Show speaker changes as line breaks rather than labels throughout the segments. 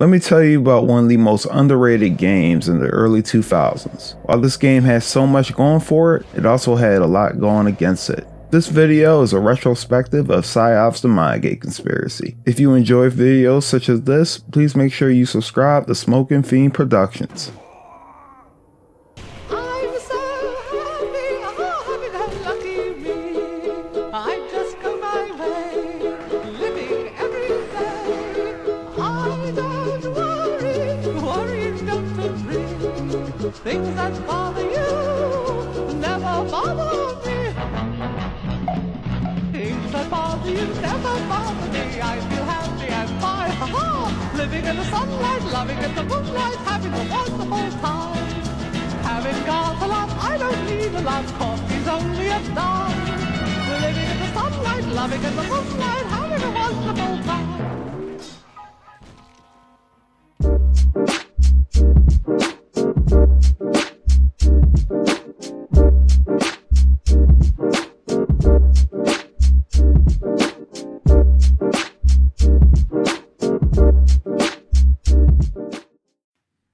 Let me tell you about one of the most underrated games in the early 2000s. While this game has so much going for it, it also had a lot going against it. This video is a retrospective of Psi-Ops The Mindgate Conspiracy. If you enjoy videos such as this, please make sure you subscribe to Smoking Fiend Productions.
Things that bother you never bother me. Things that bother you never bother me. I feel happy and fine, ha-ha. Living in the sunlight, loving in the moonlight, having a wonderful time. Having got a lot, I don't need a lot, coffee's only a dime. Living in the sunlight, loving in the moonlight, having a wonderful time.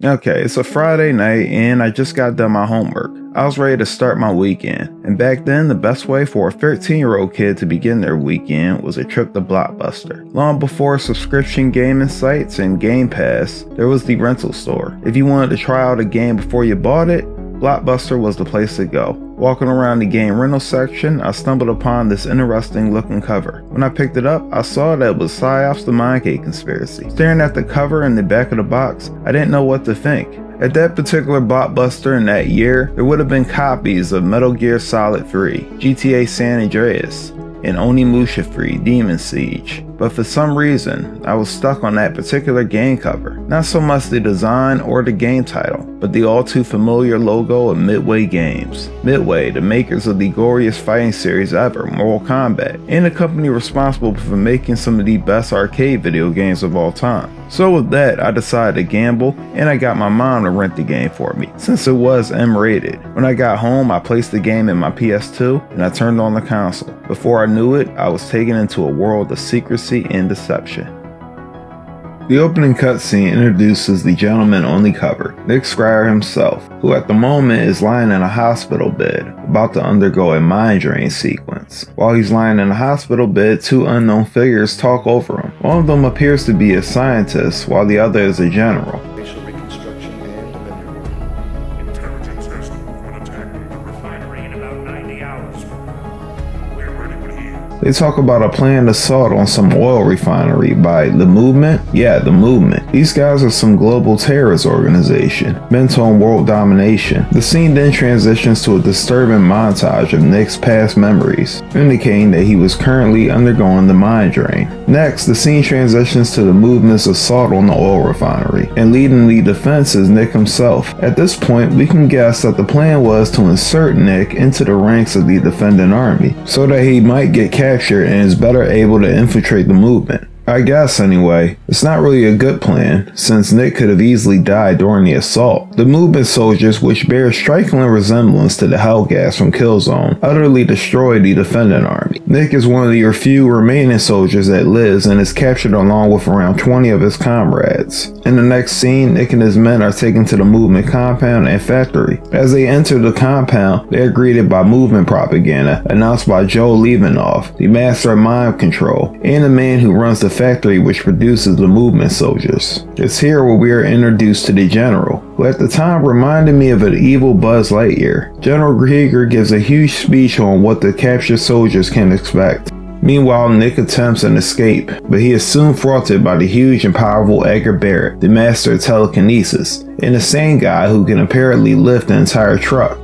Okay, it's a Friday night and I just got done my homework. I was ready to start my weekend, and back then the best way for a 13-year-old kid to begin their weekend was a trip to Blockbuster. Long before subscription gaming sites and Game Pass, there was the rental store. If you wanted to try out a game before you bought it, Blockbuster was the place to go. Walking around the game rental section, I stumbled upon this interesting looking cover. When I picked it up, I saw that it was Psi-Ops The Mindgate Conspiracy. Staring at the cover in the back of the box, I didn't know what to think. At that particular Blockbuster in that year, there would have been copies of Metal Gear Solid 3, GTA San Andreas, and Onimusha Free Demon Siege. But for some reason, I was stuck on that particular game cover. Not so much the design or the game title, but the all too familiar logo of Midway Games. Midway, the makers of the goriest fighting series ever, Mortal Kombat, and the company responsible for making some of the best arcade video games of all time. So with that, I decided to gamble, and I got my mom to rent the game for me, since it was M-rated. When I got home, I placed the game in my PS2, and I turned on the console. Before I knew it, I was taken into a world of secrecy and deception. The opening cutscene introduces the gentleman on the cover, Nick Scrier himself, who at the moment is lying in a hospital bed, about to undergo a mind drain sequence. While he's lying in a hospital bed, two unknown figures talk over him. One of them appears to be a scientist, while the other is a general.
Reconstruction and amendment. Intelligence has an attack on the refinery in about 90 hours. We're ready to hear.
They talk about a planned assault on some oil refinery by The Movement. Yeah, The Movement. These guys are some global terrorist organization, bent on world domination. The scene then transitions to a disturbing montage of Nick's past memories, indicating that he was currently undergoing the mind drain. Next, the scene transitions to the Movement's assault on the oil refinery, and leading the defense is Nick himself. At this point, we can guess that the plan was to insert Nick into the ranks of the defending army, so that he might get captured and is better able to infiltrate the Movement. I guess anyway. It's not really a good plan, since Nick could have easily died during the assault. The Movement soldiers, which bear striking resemblance to the Hellgas from Killzone, utterly destroy the defending army. Nick is one of the few remaining soldiers that lives and is captured along with around 20 of his comrades. In the next scene, Nick and his men are taken to the Movement compound and factory. As they enter the compound, they are greeted by Movement propaganda announced by Joe Leavenoff, the master of mind control, and the man who runs the factory which produces the Movement soldiers. It's here where we are introduced to the General, who at the time reminded me of an evil Buzz Lightyear. General Krieger gives a huge speech on what the captured soldiers can expect. Meanwhile, Nick attempts an escape, but he is soon thwarted by the huge and powerful Edgar Barrett, the master of telekinesis, and the same guy who can apparently lift the entire truck.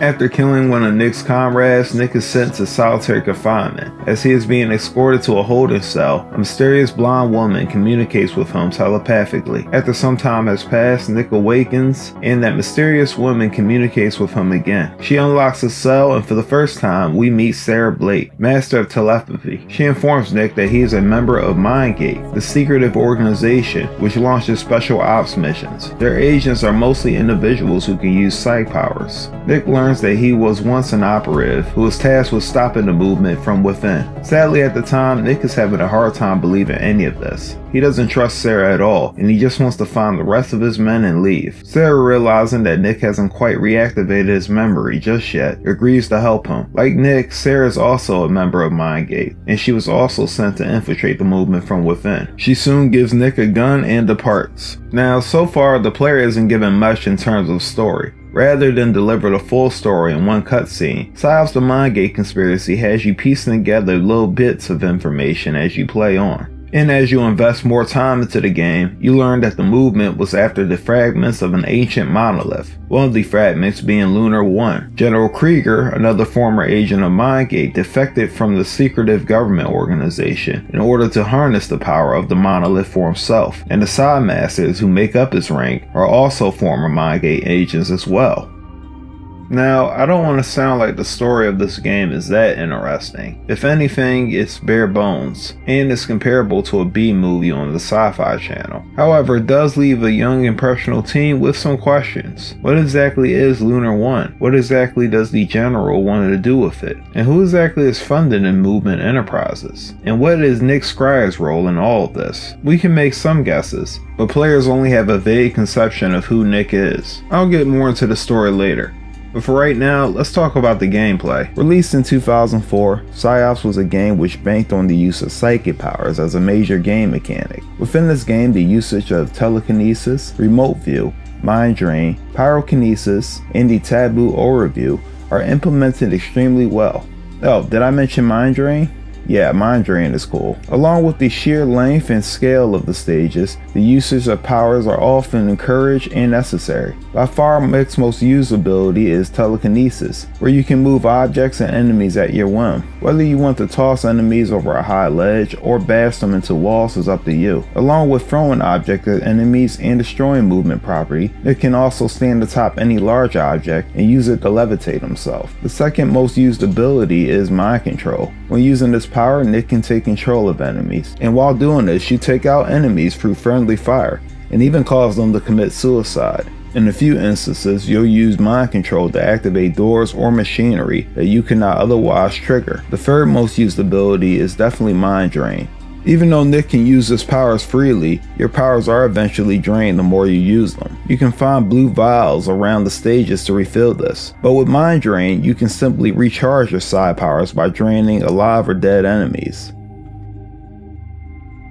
After killing one of Nick's comrades, Nick is sent to solitary confinement. As he is being escorted to a holding cell, a mysterious blonde woman communicates with him telepathically. After some time has passed, Nick awakens, and that mysterious woman communicates with him again. She unlocks the cell, and for the first time, we meet Sarah Blake, master of telepathy. She informs Nick that he is a member of Mindgate, the secretive organization which launches special ops missions. Their agents are mostly individuals who can use psych powers. Nick learns that he was once an operative who was tasked with stopping the movement from within. Sadly, at the time, Nick is having a hard time believing any of this. He doesn't trust Sarah at all, and he just wants to find the rest of his men and leave. Sarah, realizing that Nick hasn't quite reactivated his memory just yet, agrees to help him. Like Nick, Sarah is also a member of Mindgate, and she was also sent to infiltrate the movement from within. She soon gives Nick a gun and departs. Now, so far, the player isn't given much in terms of story. Rather than deliver the full story in one cutscene, Psi-Ops The Mindgate Conspiracy has you piecing together little bits of information as you play on. And as you invest more time into the game, you learn that the movement was after the fragments of an ancient monolith, one of the fragments being Lunar 1. General Krieger, another former agent of Mindgate, defected from the secretive government organization in order to harness the power of the monolith for himself, and the side masters who make up his rank are also former Mindgate agents as well. Now, I don't want to sound like the story of this game is that interesting. If anything, it's bare bones, and it's comparable to a B-movie on the Sci-Fi Channel. However, it does leave a young impressionable teen with some questions. What exactly is Lunar 1? What exactly does the General want to do with it? And who exactly is funding in Movement Enterprises? And what is Nick Scrier's role in all of this? We can make some guesses, but players only have a vague conception of who Nick is. I'll get more into the story later. But for right now, let's talk about the gameplay. Released in 2004, Psi-Ops was a game which banked on the use of psychic powers as a major game mechanic. Within this game, the usage of telekinesis, remote view, mind drain, pyrokinesis, and the taboo overview are implemented extremely well. Oh, did I mention mind drain? Yeah, mind drain is cool. Along with the sheer length and scale of the stages, the usage of powers are often encouraged and necessary. By far, Nick's most used ability is telekinesis, where you can move objects and enemies at your whim. Whether you want to toss enemies over a high ledge or bash them into walls is up to you. Along with throwing objects at enemies and destroying movement property, Nick can also stand atop any large object and use it to levitate himself. The second most used ability is mind control. When using this power, Nick can take control of enemies, and while doing this, you take out enemies through friendly fire, and even cause them to commit suicide. In a few instances, you'll use mind control to activate doors or machinery that you cannot otherwise trigger. The third most used ability is definitely mind drain. Even though Nick can use his powers freely, your powers are eventually drained the more you use them. You can find blue vials around the stages to refill this, but with mind drain, you can simply recharge your side powers by draining alive or dead enemies.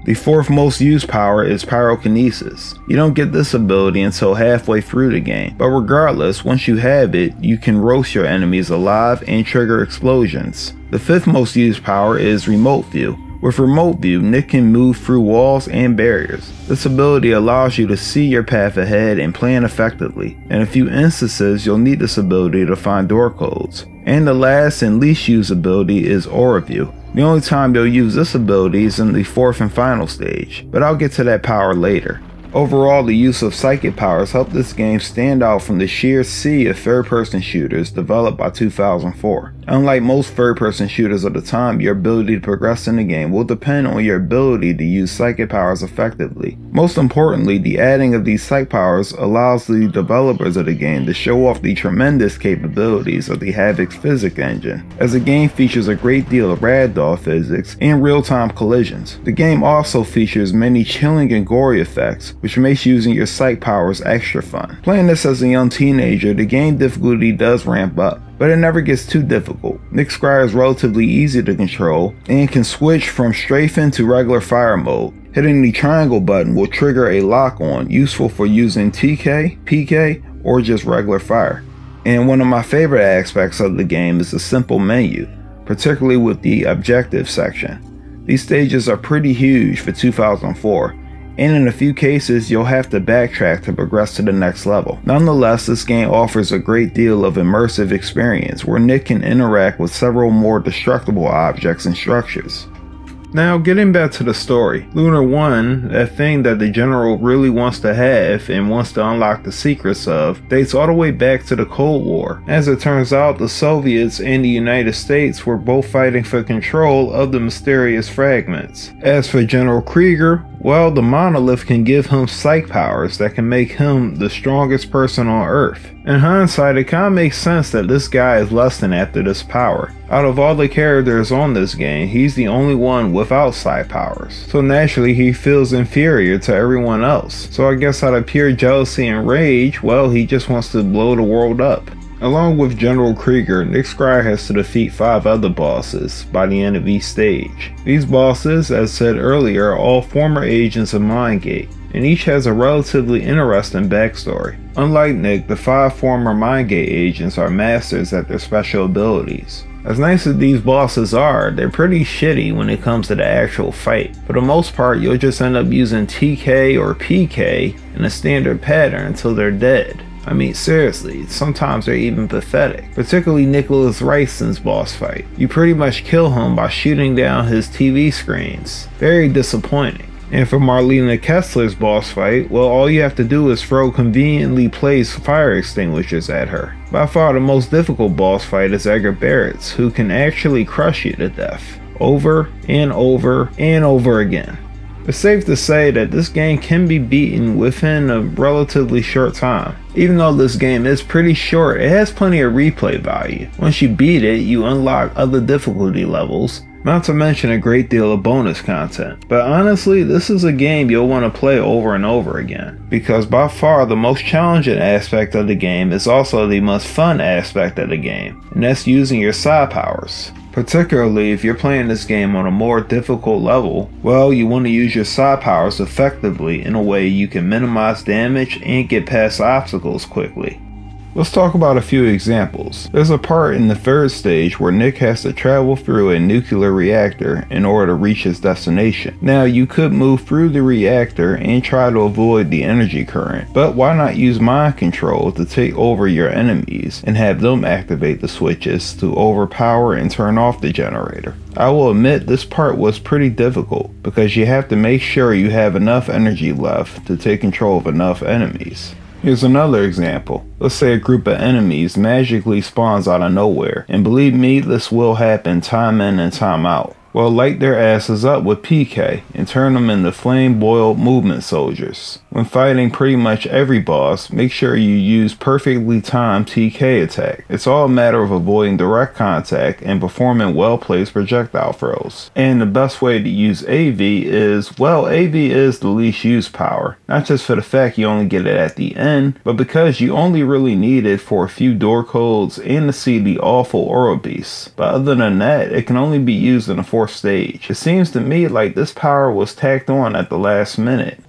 The fourth most used power is pyrokinesis. You don't get this ability until halfway through the game, but regardless, once you have it, you can roast your enemies alive and trigger explosions. The fifth most used power is remote view. With remote view, Nick can move through walls and barriers. This ability allows you to see your path ahead and plan effectively. In a few instances, you'll need this ability to find door codes. And the last and least used ability is aura view. The only time you'll use this ability is in the fourth and final stage, but I'll get to that power later. Overall, the use of psychic powers helped this game stand out from the sheer sea of third-person shooters developed by 2004. Unlike most third-person shooters of the time, your ability to progress in the game will depend on your ability to use psychic powers effectively. Most importantly, the adding of these psych powers allows the developers of the game to show off the tremendous capabilities of the Havoc's physics engine, as the game features a great deal of ragdoll physics and real-time collisions. The game also features many chilling and gory effects, which makes using your psych powers extra fun. Playing this as a young teenager, the game difficulty does ramp up, but it never gets too difficult. Nick Scrier is relatively easy to control and can switch from strafing to regular fire mode. Hitting the triangle button will trigger a lock on, useful for using TK, PK, or just regular fire. And one of my favorite aspects of the game is the simple menu, particularly with the objective section. These stages are pretty huge for 2004, and in a few cases you'll have to backtrack to progress to the next level. Nonetheless, this game offers a great deal of immersive experience where Nick can interact with several more destructible objects and structures. Now, getting back to the story, Lunar 1, that thing that the General really wants to have and wants to unlock the secrets of, dates all the way back to the Cold War. As it turns out, the Soviets and the United States were both fighting for control of the mysterious fragments. As for General Krieger, well, the monolith can give him psych powers that can make him the strongest person on Earth. In hindsight, it kinda makes sense that this guy is lusting after this power. Out of all the characters on this game, he's the only one without psych powers. So naturally, he feels inferior to everyone else. So I guess out of pure jealousy and rage, well, he just wants to blow the world up. Along with General Krieger, Nick Scryer has to defeat 5 other bosses by the end of each stage. These bosses, as said earlier, are all former agents of Mindgate, and each has a relatively interesting backstory. Unlike Nick, the 5 former Mindgate agents are masters at their special abilities. As nice as these bosses are, they're pretty shitty when it comes to the actual fight. For the most part, you'll just end up using TK or PK in a standard pattern until they're dead. I mean, seriously, sometimes they're even pathetic, particularly Nicholas Ryson's boss fight. You pretty much kill him by shooting down his TV screens. Very disappointing. And for Marlena Kessler's boss fight, well, all you have to do is throw conveniently placed fire extinguishers at her. By far the most difficult boss fight is Edgar Barrett's, who can actually crush you to death, over and over and over again. It's safe to say that this game can be beaten within a relatively short time. Even though this game is pretty short, it has plenty of replay value. Once you beat it, you unlock other difficulty levels, not to mention a great deal of bonus content. But honestly, this is a game you'll want to play over and over again, because by far the most challenging aspect of the game is also the most fun aspect of the game, and that's using your psi powers. Particularly if you're playing this game on a more difficult level, well, you want to use your psi powers effectively in a way you can minimize damage and get past obstacles quickly. Let's talk about a few examples. There's a part in the 3rd stage where Nick has to travel through a nuclear reactor in order to reach his destination. Now, you could move through the reactor and try to avoid the energy current, but why not use mind control to take over your enemies and have them activate the switches to overpower and turn off the generator? I will admit this part was pretty difficult because you have to make sure you have enough energy left to take control of enough enemies. Here's another example. Let's say a group of enemies magically spawns out of nowhere, and believe me, this will happen time in and time out. Well, light their asses up with PK and turn them into flame-boiled movement soldiers. When fighting pretty much every boss, make sure you use perfectly timed TK attack. It's all a matter of avoiding direct contact and performing well-placed projectile throws. And the best way to use AV is, well, AV is the least used power. Not just for the fact you only get it at the end, but because you only really need it for a few door codes and to see the awful aura beasts. But other than that, it can only be used in a 4th stage. It seems to me like this power was tacked on at the last minute.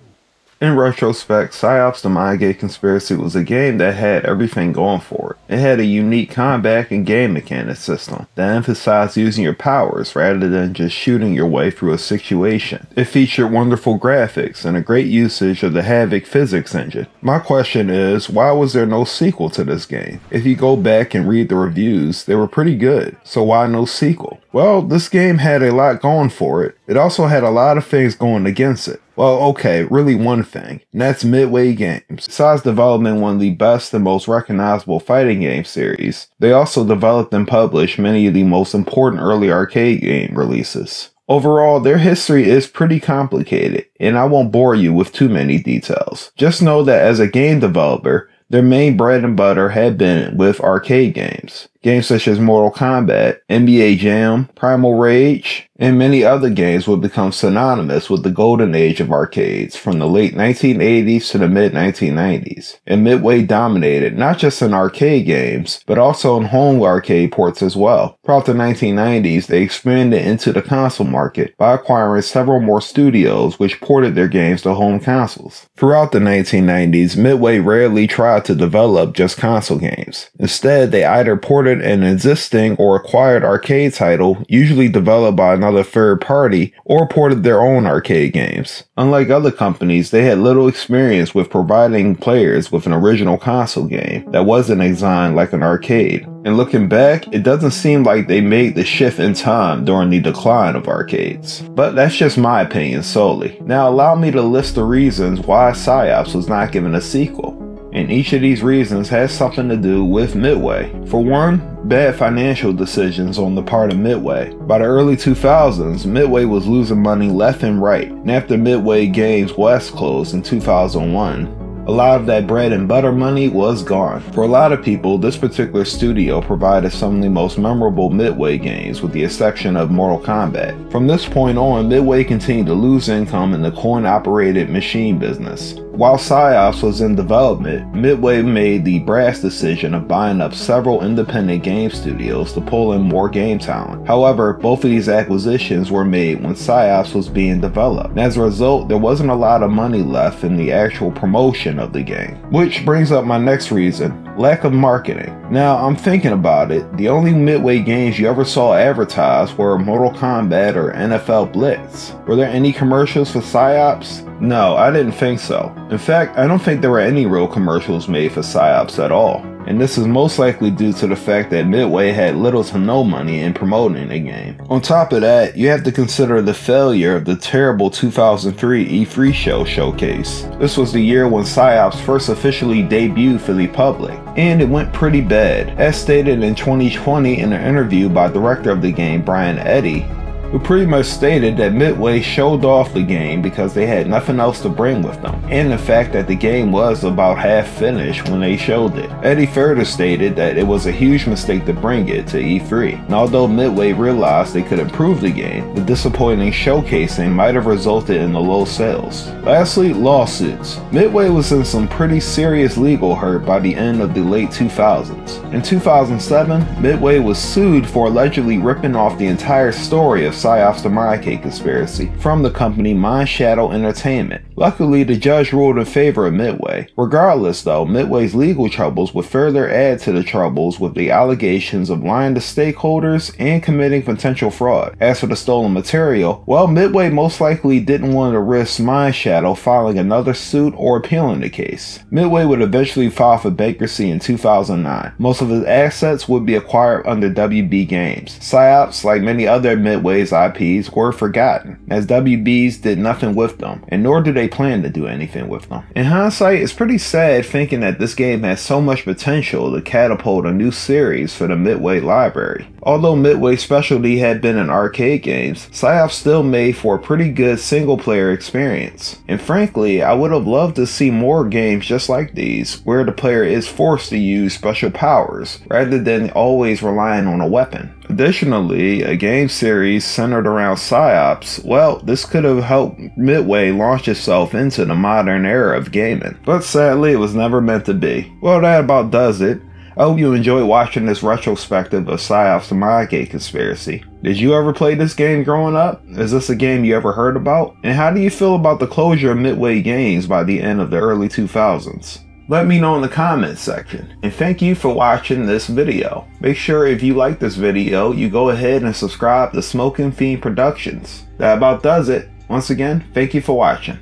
In retrospect, Psi-Ops The Mindgate Conspiracy was a game that had everything going for it. It had a unique combat and game mechanics system that emphasized using your powers rather than just shooting your way through a situation. It featured wonderful graphics and a great usage of the Havoc physics engine. My question is, why was there no sequel to this game? If you go back and read the reviews, they were pretty good, so why no sequel? Well, this game had a lot going for it. It also had a lot of things going against it. Well, okay, really one thing, and that's Midway Games. Besides developing one of the best and most recognizable fighting game series, they also developed and published many of the most important early arcade game releases. Overall, their history is pretty complicated, and I won't bore you with too many details. Just know that as a game developer, their main bread and butter had been with arcade games. Games such as Mortal Kombat, NBA Jam, Primal Rage, and many other games would become synonymous with the golden age of arcades from the late 1980s to the mid-1990s. And Midway dominated not just in arcade games, but also in home arcade ports as well. Throughout the 1990s, they expanded into the console market by acquiring several more studios which ported their games to home consoles. Throughout the 1990s, Midway rarely tried to develop just console games. Instead, they either ported ported an existing or acquired arcade title, usually developed by another third party, or ported their own arcade games. Unlike other companies, they had little experience with providing players with an original console game that wasn't designed like an arcade. And looking back, it doesn't seem like they made the shift in time during the decline of arcades. But that's just my opinion solely. Now allow me to list the reasons why Psi-Ops was not given a sequel. And each of these reasons has something to do with Midway. For one, bad financial decisions on the part of Midway. By the early 2000s, Midway was losing money left and right, and after Midway Games West closed in 2001, a lot of that bread and butter money was gone. For a lot of people, this particular studio provided some of the most memorable Midway games, with the exception of Mortal Kombat. From this point on, Midway continued to lose income in the coin-operated machine business. While Psi-Ops was in development, Midway made the brass decision of buying up several independent game studios to pull in more game talent. However, both of these acquisitions were made when Psi-Ops was being developed, and as a result, there wasn't a lot of money left in the actual promotion of the game. Which brings up my next reason: lack of marketing. Now, I'm thinking about it, the only Midway games you ever saw advertised were Mortal Kombat or NFL Blitz. Were there any commercials for Psi-Ops? No, I didn't think so. In fact, I don't think there were any real commercials made for Psi-Ops at all. And this is most likely due to the fact that Midway had little to no money in promoting the game. On top of that, you have to consider the failure of the terrible 2003 E3 showcase. This was the year when Psi-Ops first officially debuted for the public, and it went pretty bad. As stated in 2020 in an interview by director of the game Brian Eddy, who pretty much stated that Midway showed off the game because they had nothing else to bring with them, and the fact that the game was about half finished when they showed it. Eddy further stated that it was a huge mistake to bring it to E3, and although Midway realized they could improve the game, the disappointing showcasing might have resulted in the low sales. Lastly, lawsuits. Midway was in some pretty serious legal hurt by the end of the late 2000s. In 2007, Midway was sued for allegedly ripping off the entire story of Psi-Ops The Mindgate Conspiracy from the company Mind Shadow Entertainment. Luckily, the judge ruled in favor of Midway. Regardless though, Midway's legal troubles would further add to the troubles with the allegations of lying to stakeholders and committing potential fraud. As for the stolen material, well, Midway most likely didn't want to risk Mind Shadow filing another suit or appealing the case. Midway would eventually file for bankruptcy in 2009. Most of his assets would be acquired under WB Games. Psi-Ops, like many other Midway's IPs, were forgotten, as WB's did nothing with them, and nor do they plan to do anything with them. In hindsight, it's pretty sad thinking that this game has so much potential to catapult a new series for the Midway library. Although Midway's specialty had been in arcade games, Psi-Ops still made for a pretty good single-player experience. And frankly, I would have loved to see more games just like these, where the player is forced to use special powers, rather than always relying on a weapon. Additionally, a game series centered around Psi-Ops, well, this could have helped Midway launch itself into the modern era of gaming. But sadly, it was never meant to be. Well, that about does it. I hope you enjoyed watching this retrospective of Psi-Ops The Mindgate Conspiracy. Did you ever play this game growing up? Is this a game you ever heard about? And how do you feel about the closure of Midway Games by the end of the early 2000s? Let me know in the comments section. And thank you for watching this video. Make sure if you like this video, you go ahead and subscribe to Smoking Fiend Productions. That about does it. Once again, thank you for watching.